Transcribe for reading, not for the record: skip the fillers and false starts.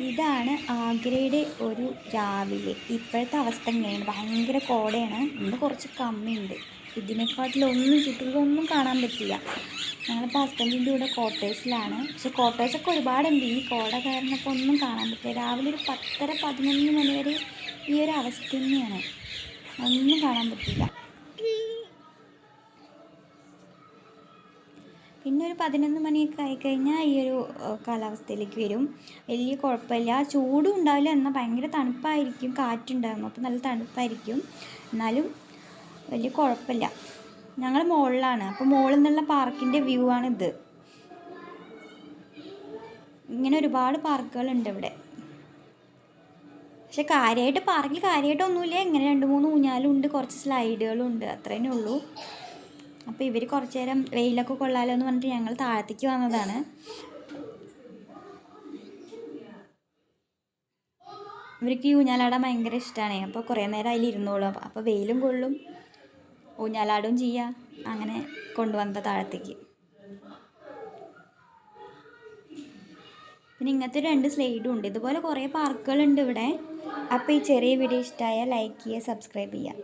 ഇതാണ് ആഗ്രയുടെ ഒരു രാവിലെ. ഇപ്പോഴത്തെ അവസ്ഥ ഇങ്ങനെയാണ്, ഭയങ്കര കോടയാണ്. ഇന്ന് കുറച്ച് കമ്മിയുണ്ട്. ഇതിനെക്കാട്ടിലൊന്നും ചുറ്റുള്ളതൊന്നും കാണാൻ പറ്റില്ല. ഞങ്ങളിപ്പോൾ ഹസ്ബൻഡിൻ്റെ കൂടെ ക്വാർട്ടേഴ്സിലാണ്. പക്ഷേ ക്വാർട്ടേഴ്സൊക്കെ ഒരുപാടുണ്ട്. ഈ കോട കാരണമൊക്കെ ഒന്നും കാണാൻ പറ്റില്ല. രാവിലെ ഒരു 10:30-11 മണി വരെ ഈ ഒരു അവസ്ഥ തന്നെയാണ്, ഒന്നും കാണാൻ പറ്റില്ല. പിന്നെ ഒരു 11 മണിയൊക്കെ ആയിക്കഴിഞ്ഞാൽ ഈ ഒരു കാലാവസ്ഥയിലേക്ക് വരും. വലിയ കുഴപ്പമില്ല, ചൂടും ഉണ്ടാവില്ല, എന്നാൽ ഭയങ്കര തണുപ്പായിരിക്കും. കാറ്റുണ്ടായിരുന്നു, അപ്പോൾ നല്ല തണുപ്പായിരിക്കും. എന്നാലും വലിയ കുഴപ്പമില്ല. ഞങ്ങൾ മുകളിലാണ്, അപ്പോൾ മുകളിൽ നിന്നുള്ള പാർക്കിൻ്റെ വ്യൂ ആണിത്. ഇങ്ങനെ ഒരുപാട് പാർക്കുകളുണ്ട് ഇവിടെ. പക്ഷെ പാർക്കിൽ കാര്യമായിട്ടൊന്നുമില്ല. ഇങ്ങനെ 2-3 ഊഞ്ഞാലും ഉണ്ട്, കുറച്ച് സ്ലൈഡുകളും ഉണ്ട്, അത്രേനേ ഉള്ളൂ. അപ്പോൾ ഇവർ കുറച്ച് നേരം വെയിലൊക്കെ കൊള്ളാലോ എന്ന് പറഞ്ഞിട്ട് ഞങ്ങൾ താഴത്തേക്ക് വന്നതാണ്. ഇവർക്ക് ഈ ഊഞ്ഞാലാടാൻ ഭയങ്കര ഇഷ്ടമാണ്. അപ്പോൾ കുറേ നേരം അതിൽ ഇരുന്നോളും. അപ്പോൾ വെയിലും കൊള്ളും, ഊഞ്ഞാലാടും ചെയ്യാം. അങ്ങനെ കൊണ്ടുവന്നത് താഴത്തേക്ക്. പിന്നെ ഇങ്ങനത്തെ 2 സ്ലൈഡും ഉണ്ട്. ഇതുപോലെ കുറേ പാർക്കുകളുണ്ട് ഇവിടെ. അപ്പോൾ ഈ ചെറിയ വീഡിയോ ഇഷ്ടമായാൽ ലൈക്ക് ചെയ്യുക, സബ്സ്ക്രൈബ് ചെയ്യുക.